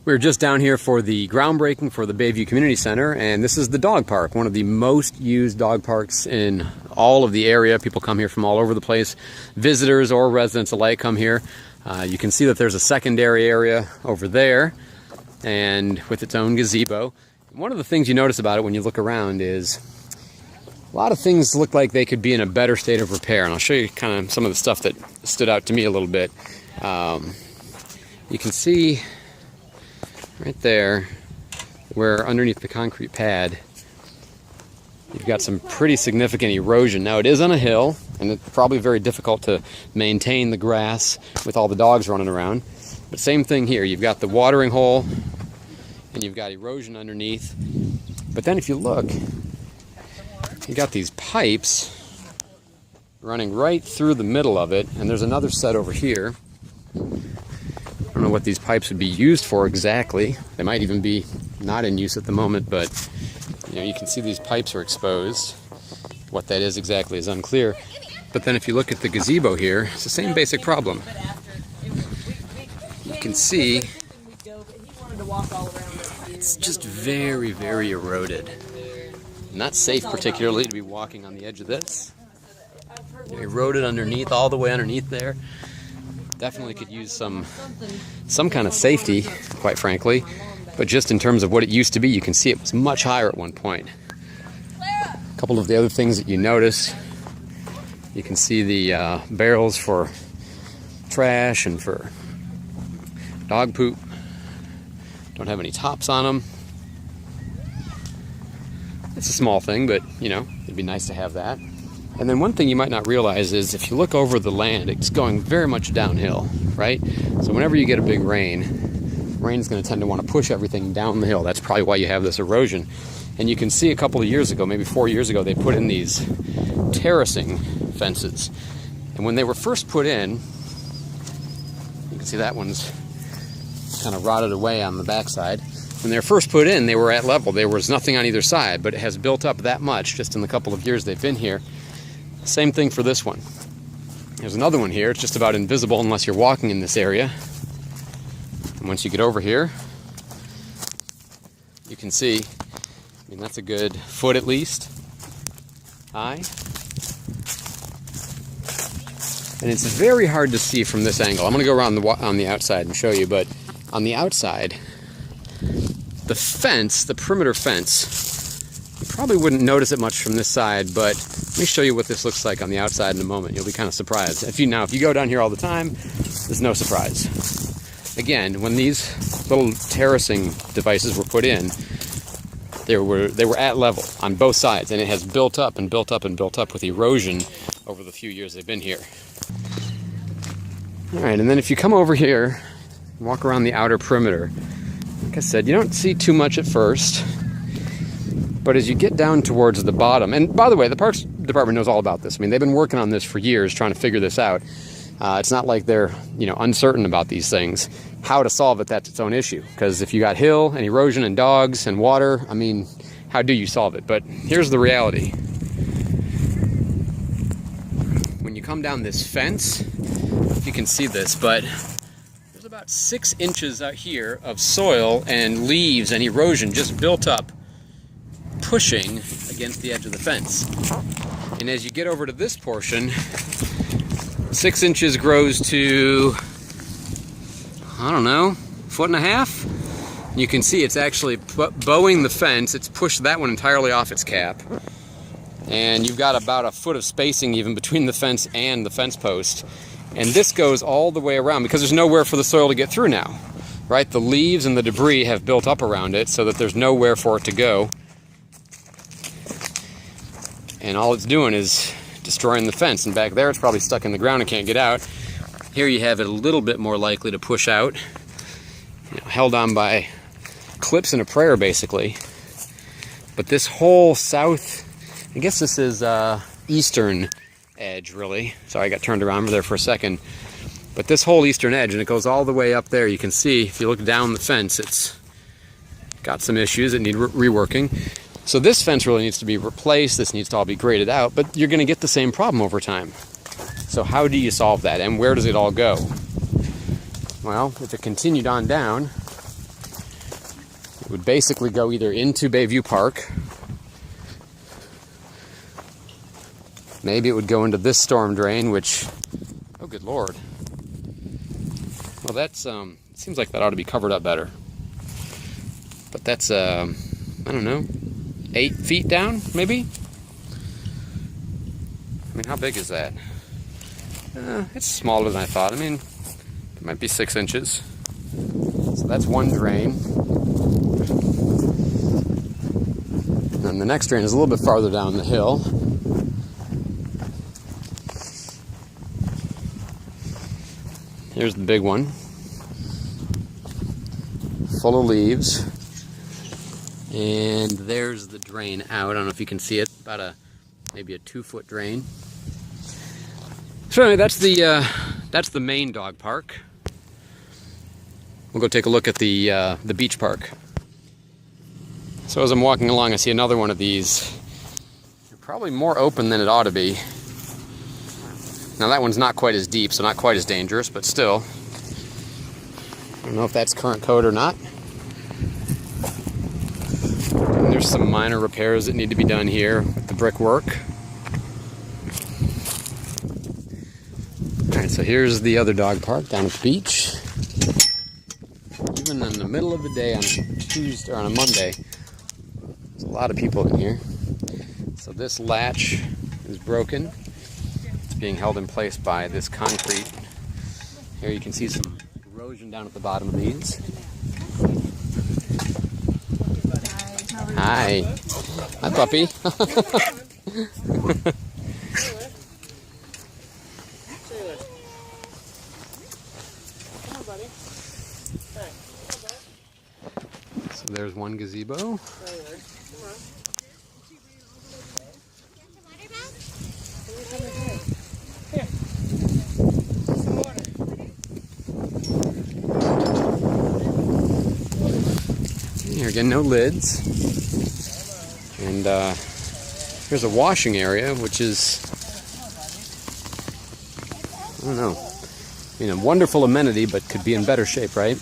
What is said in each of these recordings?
We're just down here for the groundbreaking for the Bayview Community Center, and this is the dog park, one of the most used dog parks in all of the area. People come here from all over the place. Visitors or residents alike come here. You can see that there's a secondary area over there, and with its own gazebo. One of the things you notice about it when you look around is a lot of things look like they could be in a better state of repair, and I'll show you kind of some of the stuff that stood out to me a little bit. You can see right there where underneath the concrete pad you've got some pretty significant erosion. Now it is on a hill and it's probably very difficult to maintain the grass with all the dogs running around, but same thing here. You've got the watering hole and you've got erosion underneath, but then if you look, you got these pipes running right through the middle of it, and there's another set over here. I don't know what these pipes would be used for exactly. They might even be not in use at the moment, but you can see these pipes are exposed. What that is exactly is unclear. But then if you look at the gazebo here, it's the same basic problem. You can see it's just very, very eroded. Not safe particularly to be walking on the edge of this. Eroded underneath, all the way underneath there. Definitely could use some kind of safety, quite frankly, but just in terms of what it used to be, you can see it was much higher at one point. A couple of the other things that you notice, you can see the barrels for trash and for dog poop. Don't have any tops on them. It's a small thing, but it'd be nice to have that. And then one thing you might not realize is if you look over the land, it's going very much downhill, right? So whenever you get a big rain's going to tend to want to push everything down the hill. That's probably why you have this erosion. And you can see a couple of years ago, maybe 4 years ago, they put in these terracing fences. And when they were first put in, you can see that one's kind of rotted away on the backside. When they were first put in, they were at level. There was nothing on either side, but it has built up that much just in the couple of years they've been here. Same thing for this one. There's another one here. It's just about invisible unless you're walking in this area. And once you get over here, you can see, that's a good foot at least high. And it's very hard to see from this angle. I'm going to go around on the outside and show you, but on the outside, the fence, the perimeter fence, you probably wouldn't notice it much from this side, but let me show you what this looks like on the outside in a moment. You'll be kind of surprised. If you go down here all the time, there's no surprise. Again, when these little terracing devices were put in, they were at level on both sides, and it has built up and built up and built up with erosion over the few years they've been here. All right, and then if you come over here and walk around the outer perimeter, like I said, you don't see too much at first. But as you get down towards the bottom, and by the way, the Parks Department knows all about this. I mean, they've been working on this for years, trying to figure this out. It's not like they're, uncertain about these things. How to solve it, that's its own issue. Because if you got hill and erosion and dogs and water, how do you solve it? But here's the reality. When you come down this fence, if you can see this, but there's about 6 inches out here of soil and leaves and erosion just built up, pushing against the edge of the fence. And as you get over to this portion, 6 inches grows to, I don't know, 1.5 feet. You can see it's actually bowing the fence. It's pushed that one entirely off its cap. And you've got about 1 foot of spacing even between the fence and the fence post. And this goes all the way around because there's nowhere for the soil to get through now, right? The leaves and the debris have built up around it so that there's nowhere for it to go. And all it's doing is destroying the fence. And back there, it's probably stuck in the ground and can't get out. Here you have it a little bit more likely to push out, held on by clips and a prayer, basically. But this whole south, I guess this is eastern edge, really. Sorry, I got turned around over there for a second. But this whole eastern edge, and it goes all the way up there. You can see, if you look down the fence, it's got some issues that need reworking. So this fence really needs to be replaced. This needs to all be graded out, but you're going to get the same problem over time. So how do you solve that, and where does it all go? Well, if it continued on down, It would basically go either into Bayview Park, maybe it would go into this storm drain, which, oh good lord. Well, that's, seems like that ought to be covered up better. But that's, I don't know, 8 feet down, maybe? I mean, how big is that? It's smaller than I thought. I mean, it might be 6 inches. So that's one drain. And the next drain is a little bit farther down the hill. Here's the big one. Full of leaves. And there's the drain out. I don't know if you can see it. About maybe a 2-foot drain. So anyway, that's the main dog park. We'll go take a look at the beach park. So as I'm walking along, I see another one of these. They're probably more open than it ought to be. Now that one's not quite as deep, so not quite as dangerous, but still. I don't know if that's current code or not. And there's some minor repairs that need to be done here with the brickwork. Alright, so here's the other dog park down at the beach. Even in the middle of the day on Tuesday or on a Monday, there's a lot of people in here. So this latch is broken. It's being held in place by this concrete. Here you can see some erosion down at the bottom of these. Hi. Hi, puppy. So there's one gazebo. Here again, no lids. And here's a washing area, which is, I don't know, I mean, a wonderful amenity, but could be in better shape, right?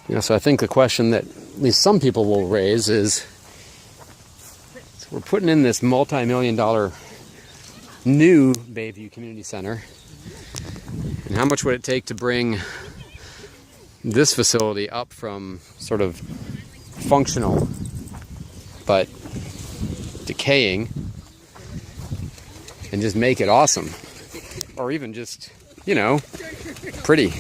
You know, so I think the question that at least some people will raise is, so we're putting in this multi-million-dollar new Bayview Community Center, and how much would it take to bring this facility up from sort of functional but decaying and just make it awesome, or even just, you know, pretty.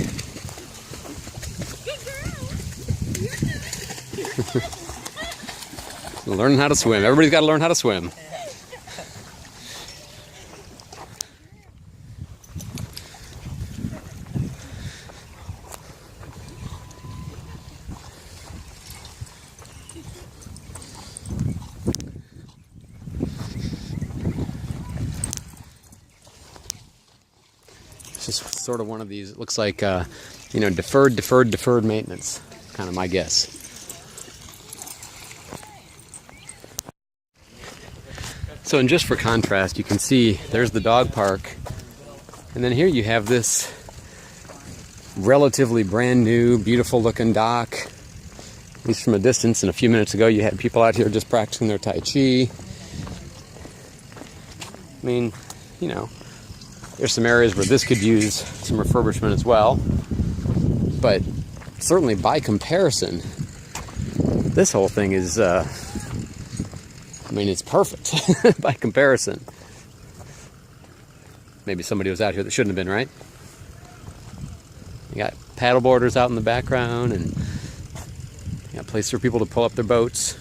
Learning how to swim. Everybody's got to learn how to swim. It's just sort of one of these, it looks like, you know, deferred maintenance, kind of my guess. So, and just for contrast, you can see there's the dog park, and then here you have this relatively brand new, beautiful looking dock, at least from a distance. And a few minutes ago you had people out here just practicing their Tai Chi. I mean, you know, there's some areas where this could use some refurbishment as well, but certainly by comparison, this whole thing is, I mean, it's perfect by comparison. Maybe somebody was out here that shouldn't have been, right? You got paddle boarders out in the background, and you got a place for people to pull up their boats.